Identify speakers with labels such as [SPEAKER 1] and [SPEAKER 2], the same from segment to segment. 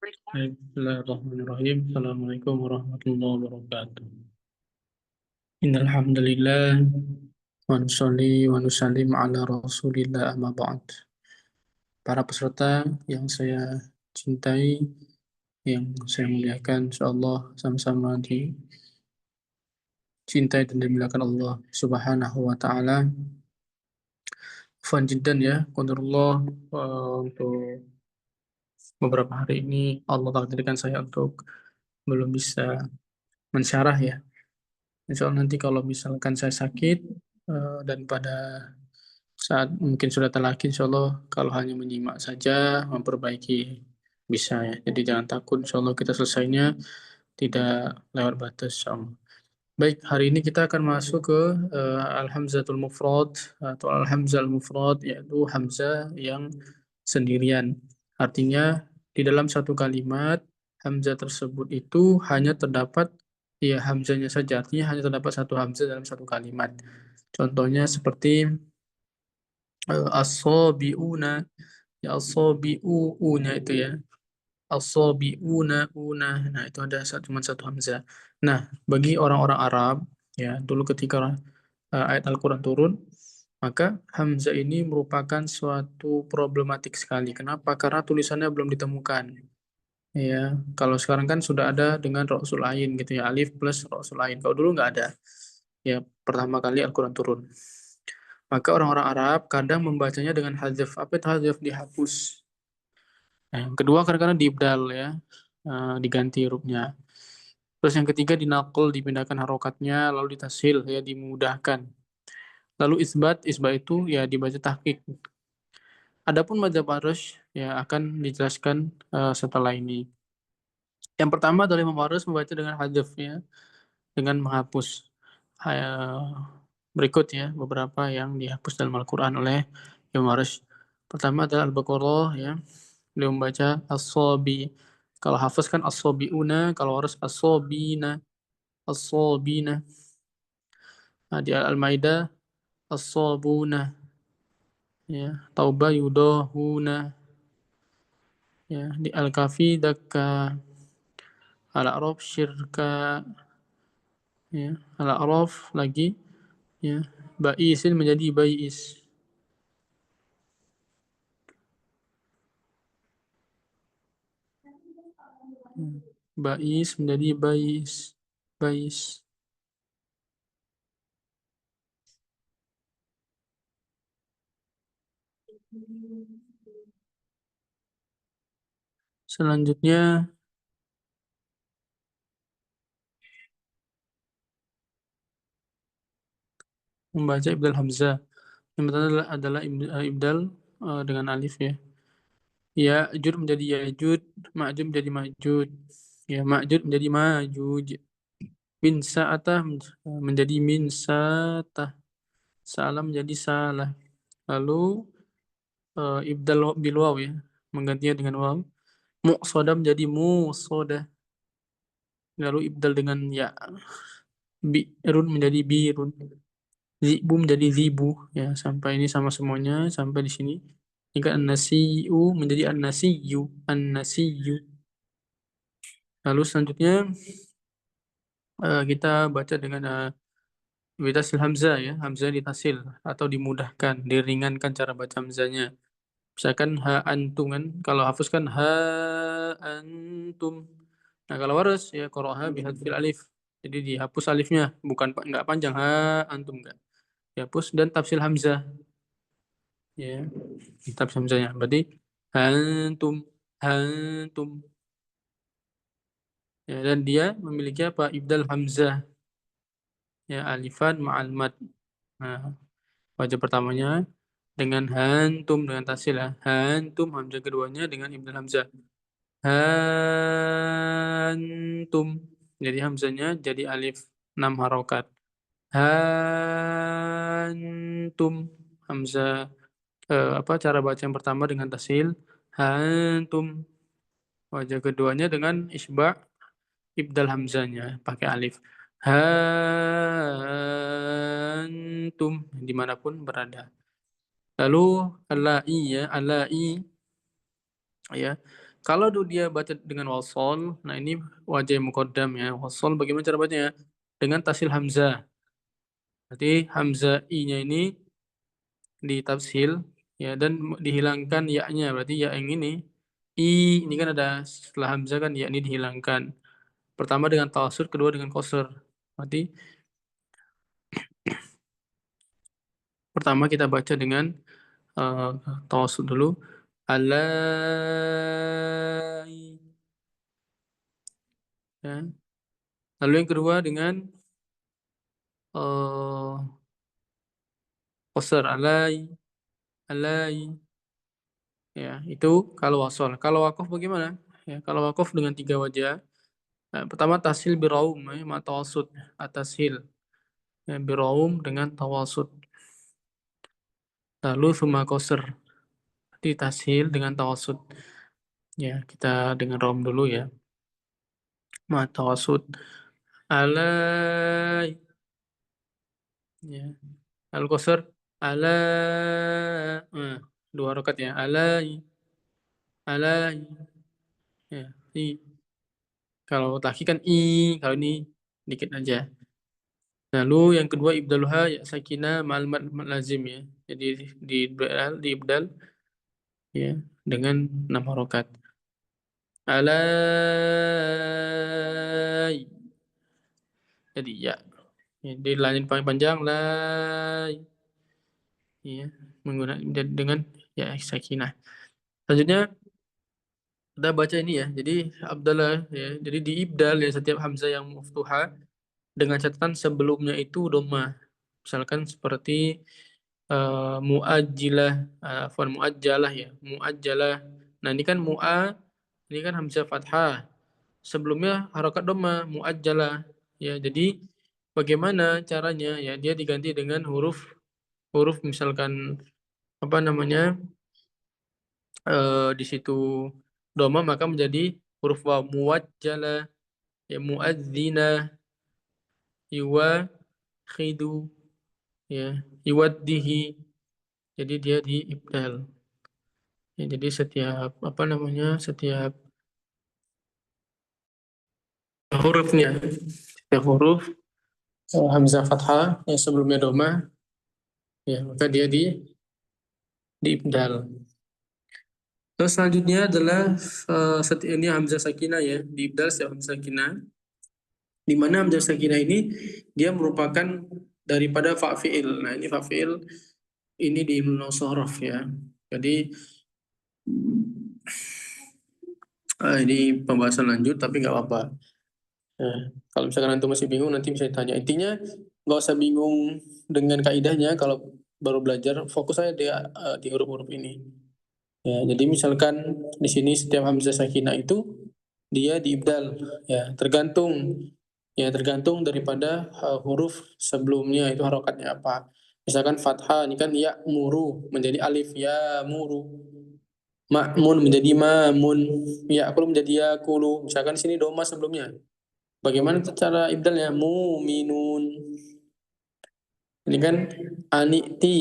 [SPEAKER 1] Bismillahirrahmanirrahim. Assalamualaikum warahmatullahi wabarakatuh. Innal hamdalillah wa nusalli wa nusallim ala Rasulillah amma ba'd. Para peserta yang saya cintai, yang saya muliakan, insyaallah sama-sama dicintai dan dimuliakan Allah Subhanahu wa taala. Fun jiddan ya, qadarullah untuk beberapa hari ini Allah takdirkan saya untuk belum bisa mensyarah ya. Insya Allah nanti kalau misalkan saya sakit dan pada saat mungkin sudah terlaki, insya Allah kalau hanya menyimak saja, memperbaiki bisa ya. Jadi jangan takut, insya Allah kita selesainya tidak lewat batas, insya Allah. Baik, hari ini kita akan masuk ke Al-Hamzatul Mufrad atau Al-Hamzah Al-Mufrad, yaitu Hamzah yang sendirian. Artinya di dalam satu kalimat, Hamzah tersebut itu hanya terdapat ya Hamzahnya saja, artinya hanya terdapat satu Hamzah dalam satu kalimat. Contohnya seperti as-sabiuna, ya as-sabiu-nya itu ya. As-sabiuna una. Nah, itu ada cuma satu hamzah. Nah, bagi orang-orang Arab ya, dulu ketika ayat Al-Qur'an turun, maka hamzah ini merupakan suatu problematik sekali. Kenapa? Karena tulisannya belum ditemukan. Ya, kalau sekarang kan sudah ada dengan Rasul Ain gitu ya, alif plus Rasul Ain. Kalau dulu nggak ada. Ya, pertama kali Al-Qur'an turun. Maka orang-orang Arab kadang membacanya dengan hadzaf. Apa itu hadzaf? Dihapus. Nah, yang kedua kadang-kadang diibdal ya, diganti hurufnya. Terus yang ketiga dinakul, dipindahkan harokatnya, lalu ditasil ya, dimudahkan. Lalu isbat itu ya dibaca tahqiq. Adapun madzhab Warsh ya akan dijelaskan setelah ini. Yang pertama adalah Imam Warsh membaca dengan hadzaf ya, dengan menghapus. Berikut ya beberapa yang dihapus dalam Al-Qur'an oleh Imam Warsh. Pertama adalah Al-Baqarah ya. Beliau membaca as-sabi. Kalau hafaz kan as-sabiuna, kalau harus as-sabina, as-sabina. Nah, di Al-Maidah as-sabuna ya, Taubah yudahuna ya, di Al-Kahfi dakka, Al-A'raf syirka ya, Al-A'raf lagi ya, Ba'isin menjadi Ba'is. Ba'is menjadi Ba'is. Ba'is. Selanjutnya membaca Ibdal Hamzah. Yang pertama adalah Ibdal dengan alif ya. Ya'jud menjadi Ya'jud, Ma'jud menjadi Ma'jud. Ya, Ma'jud menjadi Ma'juj. Bin Sa'atah menjadi Min Sa'atah. Salam menjadi Salah. Lalu Ibdal bil waw ya, menggantinya dengan waw. Muqsadah menjadi Muqsadah. Lalu Ibdal dengan Ya. Bi'run menjadi Birun. Zibu menjadi Zibu. Ya, sampai ini sama semuanya. Sampai di sini. Jika An-Nasi'u menjadi An-Nasi'yu. An-Nasi'yu. Lalu selanjutnya kita baca dengan bitasil hamzah ya, hamzah ditasil atau dimudahkan, diringankan cara baca hamzahnya. Misalkan ha antum kan, kalau hafuz kan ha antum. Nah kalau waras ya qara'a bihadzfil alif. Jadi dihapus alifnya, bukan nggak panjang ha antum enggak. Dihapus dan tafsil hamzah ya, tafsil hamzahnya. Berarti antum antum ya, dan dia memiliki apa? Ibdal hamzah ya, alifan ma'al mad. Nah, wajah pertamanya dengan hantum dengan tasil ya. Hantum hamzah keduanya dengan ibdal hamzah. Hantum. Jadi hamzahnya jadi alif 6 harokat. Hantum hamzah apa cara baca yang pertama dengan tasil. Hantum. Wajah keduanya dengan isba ibdal hamzahnya pakai alif. Hantum dimanapun berada. Lalu alai ya, alai ya. Kalau dia baca dengan wasol, nah ini wajah muqaddam ya. Wasol bagaimana cara bacanya? Dengan tasil hamzah. Berarti hamzah i-nya ini ditafsil ya dan dihilangkan ya-nya. Berarti ya yang ini kan ada setelah hamzah kan ya ini dihilangkan. Pertama dengan tawassut, kedua dengan qasr. Berarti pertama kita baca dengan uh, tawassut dulu. Alai ya. Lalu yang kedua dengan uh, qasr alai alai ya itu kalau wasol. Kalau wakaf bagaimana? Ya, kalau wakaf dengan tiga wajah. Pertama tasil biraum ya, ma tawassut atasil ya, biraum dengan tawassut. Lalu summa qasr di tasil dengan tawassut. Ya, kita dengan raum dulu ya. Ma tawassut alai ya. Al qasr ala eh, dua rakaat ya. Alai alai ya. Kalau laki kan kalau ini dikit aja. Lalu yang kedua ibdaluha ya sakinah ma'al mad lazim ya. Jadi di ibdal ya dengan 6 harokat. Alai. Jadi ya. Ya, di lanjut paling panjang lai ya menggunakan dengan ya sakinah. Selanjutnya kita baca ini ya. Jadi Abdallah ya. Jadi di ibdal ya setiap hamzah yang muftuha dengan catatan sebelumnya itu dhamma. Misalkan seperti muajjilah, muajjalah ya, muajjalah. Nah, ini kan ini kan hamzah fathah. Sebelumnya harokat dhamma, muajjalah. Ya, jadi bagaimana caranya? Ya, dia diganti dengan huruf huruf misalkan apa namanya? Di situ dhamma maka menjadi huruf waw muajjalah, ya muadzina, yuwakhidu, ya yuwaddihi. Jadi dia di ibdal. Ya, jadi setiap apa namanya setiap hurufnya setiap huruf hamzah fathah yang sebelumnya doma ya maka dia di ibdal. Terus selanjutnya adalah setiap ini hamzah sakinah ya di ibdal setiap hamzah sakinah di mana hamzah sakinah ini dia merupakan daripada fa'fiil. Nah ini fa'fiil ini di Ibnu Sorof ya. Jadi ini pembahasan lanjut tapi nggak apa-apa. Nah, kalau misalkan nanti masih bingung nanti bisa ditanya. Intinya nggak usah bingung dengan kaidahnya. Kalau baru belajar fokus aja di huruf-huruf ini. Ya, jadi misalkan di sini setiap hamzah sakinah itu dia diibdal. Ya, tergantung daripada huruf sebelumnya itu harokatnya apa. Misalkan fathah ini kan ya muru menjadi alif ya muru. Ma'mun menjadi ma'mun. Ya aku menjadi ya kulu. Misalkan di sini doma sebelumnya. Bagaimana cara ibdalnya? Muminun. Ini kan aniti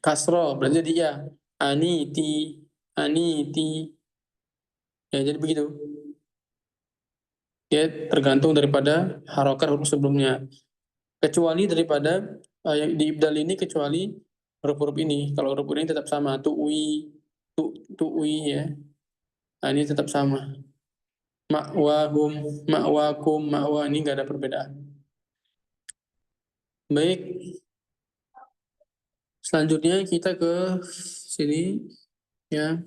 [SPEAKER 1] kasro berarti dia aniti aniti ya jadi begitu. Dia tergantung daripada harokat huruf sebelumnya. Kecuali daripada yang di ibdal ini kecuali huruf-huruf ini. Kalau huruf ini tetap sama tuwi tuwi ya. Nah, ini tetap sama. Ma'wahum, ma'wakum, ma'wa ini nggak ada perbedaan. Baik, selanjutnya kita ke sini ya.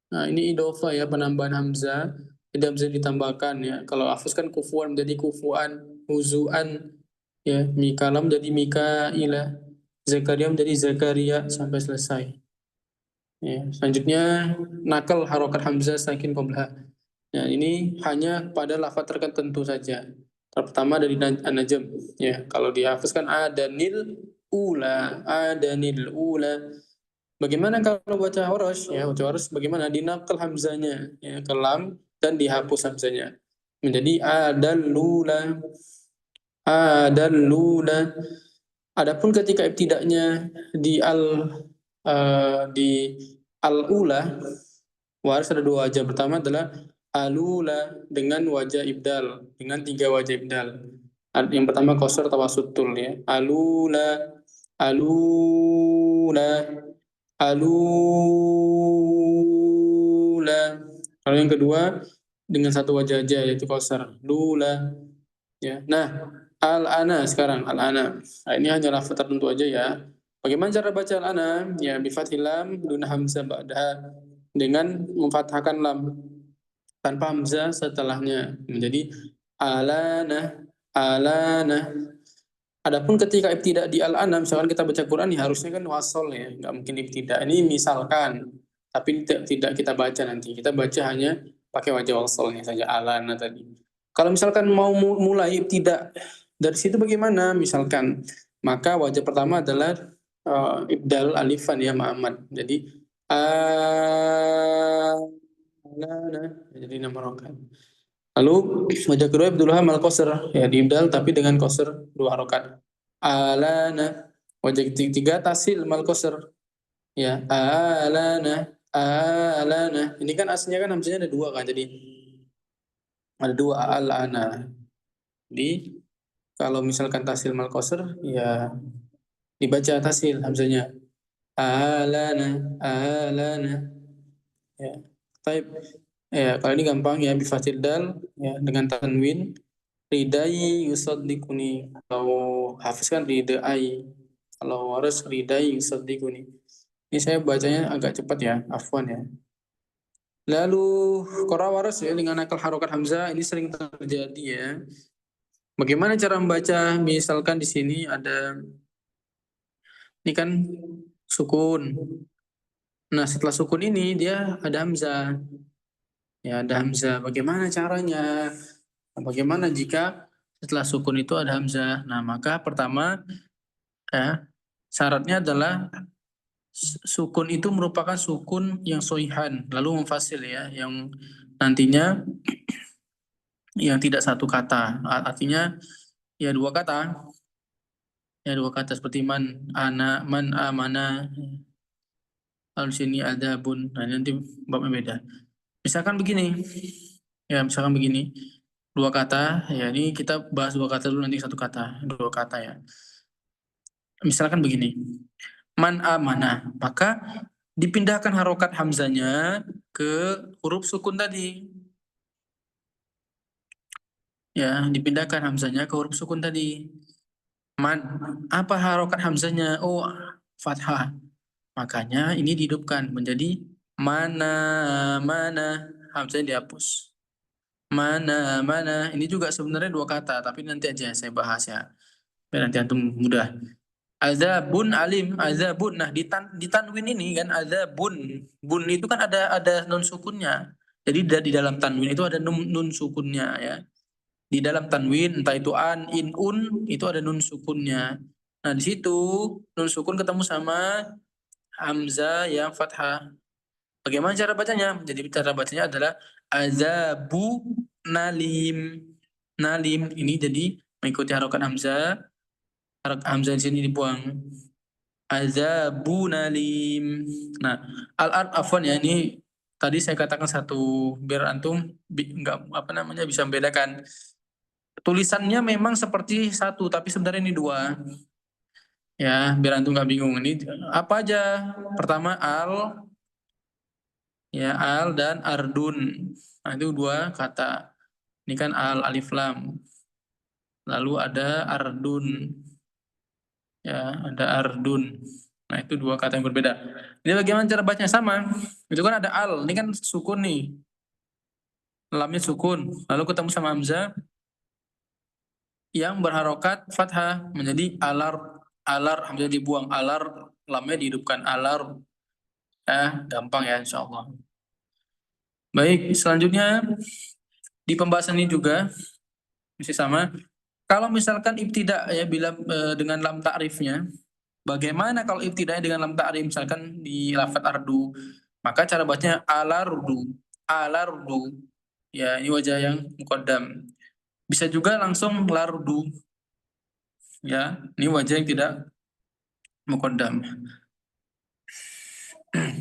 [SPEAKER 1] Nah, ini idofah ya, penambahan hamzah. Tidak hamzah ditambahkan ya. Kalau hafus kan kufuan menjadi kufuan, huzuan ya. Mikalam menjadi mikailah. Zakaria menjadi zakaria sampai selesai. Ya, selanjutnya nakal harokat hamzah sakin qabla. Ya, ini hanya pada lafaz tertentu saja. Pertama dari an-najm ya. Kalau dihafuzkan adanil ula. Bagaimana kalau baca horosh ya? Baca horosh bagaimana? Dinakal hamzanya ya ke lam dan dihapus hamzanya menjadi adallula. Adapun ketika ibtidaknya di al ula Waris ada dua wajah. Pertama adalah alula dengan wajah ibdal, dengan tiga wajah ibdal. Yang pertama qasr tawasutul ya. Alula, alula, alula. Kalau yang kedua dengan satu wajah aja yaitu qasr. Lula ya. Nah, al-ana sekarang al-ana. Nah, ini hanya lafaz tertentu aja ya. Bagaimana cara baca al-ana? Ya bi fathil lam dun hamzah ba'daha dengan memfathahkan lam tanpa hamzah setelahnya menjadi alana alana. Adapun ketika ibtidak di al-ana misalkan kita baca Quran ya harusnya kan wasol ya, nggak mungkin ibtidak. Ini misalkan, tapi tidak kita baca nanti. Kita baca hanya pakai wajah wasolnya saja alana tadi. Kalau misalkan mau mulai ibtidak dari situ bagaimana? Misalkan maka wajah pertama adalah ibdal alifan ya Muhammad. Jadi alana jadi nama rokan. Lalu wajah kedua ibdulha mal qasr ya diibdal tapi dengan qasr dua harokat. Alana. Wajah ketiga tasil mal qasr ya alana alana. Ini kan aslinya kan hamzanya ada dua kan jadi ada dua alana. Di kalau misalkan tasil mal qasr ya dibaca tasil hamzanya alana alana ya. Taib. Ya, kalau ini gampang ya bifatil dal ya dengan tanwin ridai yusaddiquni. Kalau Hafiz kan ridai. Kalau Waris ridai yusaddiquni. Ini saya bacanya agak cepat ya, afwan ya. Lalu Qara Waris ya dengan akal harokat hamzah ini sering terjadi ya. Bagaimana cara membaca? Misalkan di sini ada ini kan sukun. Nah, setelah sukun ini dia ada hamzah. Ya, ada hamzah. Bagaimana caranya? Bagaimana jika setelah sukun itu ada hamzah? Nah, maka pertama ya, syaratnya adalah sukun itu merupakan sukun yang soihan, lalu memfasil ya, yang nantinya yang tidak satu kata, artinya ya dua kata, ya dua kata seperti man, amana, lalu sini ada bun, nah nanti babnya beda. Misalkan begini, ya misalkan begini, dua kata, ya ini kita bahas dua kata dulu nanti satu kata, dua kata ya. Misalkan begini, man amanah, maka dipindahkan harokat hamzanya ke huruf sukun tadi. Ya, dipindahkan hamzanya ke huruf sukun tadi. Man, apa harokat hamzanya? Oh, fathah. Makanya ini dihidupkan menjadi mana, hamzanya dihapus. Mana, ini juga sebenarnya dua kata, tapi nanti aja saya bahas ya. Biar nanti antum mudah. Azabun alim, azabun. Nah, di tanwin ini kan azabun. Bun itu kan ada nun sukunnya. Jadi di dalam tanwin itu ada nun sukunnya ya. Di dalam tanwin entah itu an, in, un itu ada nun sukunnya. Nah, di situ nun sukun ketemu sama hamzah yang fathah. Bagaimana cara bacanya? Jadi cara bacanya adalah azabu nalim. Nalim ini jadi mengikuti harokat hamzah. Harokat hamzah di sini dibuang. Azabun alim. Nah, al-art afwan ya ini tadi saya katakan satu biar antum nggak apa namanya bisa membedakan. Tulisannya memang seperti satu tapi sebenarnya ini dua. Ya, biar antum nggak bingung. Ini apa aja? Pertama al ya al dan ardun. Nah, itu dua kata. Ini kan al alif lam. Lalu ada ardun. Ya, ada ardun. Nah, itu dua kata yang berbeda. Ini bagaimana cara bacanya sama? Itu kan ada al, ini kan sukun nih. Lamnya sukun. Lalu ketemu sama hamzah yang berharokat fathah menjadi alar. Alar hamzah dibuang, alar lamnya dihidupkan alar. Gampang ya insya Allah. Baik, selanjutnya di pembahasan ini juga masih sama. Kalau misalkan ibtidak ya bila dengan lam ta'rifnya, bagaimana kalau ibtidanya dengan lam ta'rif misalkan di lafaz ardu, maka cara bacanya alardu, alardu. Ya, ini wajah yang muqaddam. Bisa juga langsung lardu. Ya, ini wajah yang tidak muqaddam.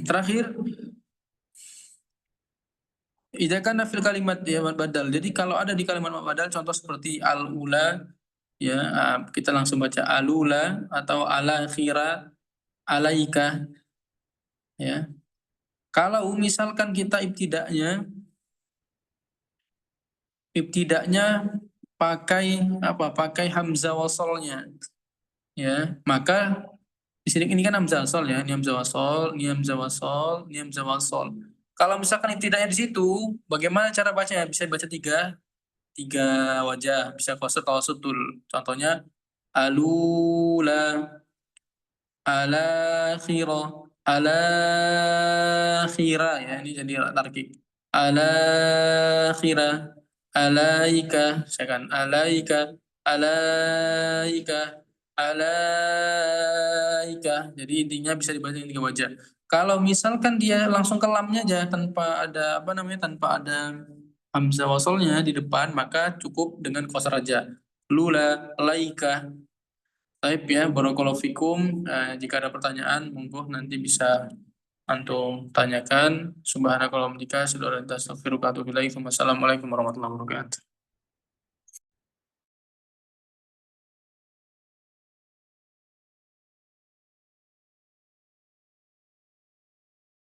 [SPEAKER 1] Terakhir Idza kana fil kalimat ya mad badal. Jadi kalau ada di kalimat mad badal contoh seperti al-ula ya, kita langsung baca alula atau alakhira, alaika ya. Kalau misalkan kita ibtidaknya pakai apa? Pakai hamzah wasalnya ya. Maka di sini ini kan hamzah wasal ya, ini hamzah wasal, ini hamzah wasal, ini hamzah wasal. Kalau misalkan ibtidaknya di situ, bagaimana cara bacanya? Bisa baca tiga wajah, bisa qasr atau sutul. Contohnya alula, alakhirah, alakhirah ya, ini jadi tarkib. Alakhirah, alaika, saya kan alaika, alaika, alaika. Jadi intinya bisa dibaca dengan tiga wajah. Kalau misalkan dia langsung ke lamnya aja tanpa ada apa namanya, tanpa ada hamzah wasalnya di depan, maka cukup dengan qasar aja. Lula, laika. Baik ya, barakallahu fikum. Jika ada pertanyaan, monggo nanti bisa antum tanyakan. Subhanakallahumma wa bihamdika, asyhadu an la ilaha illa anta, astaghfiruka wa atubu ilaik. Wassalamualaikum warahmatullahi wabarakatuh.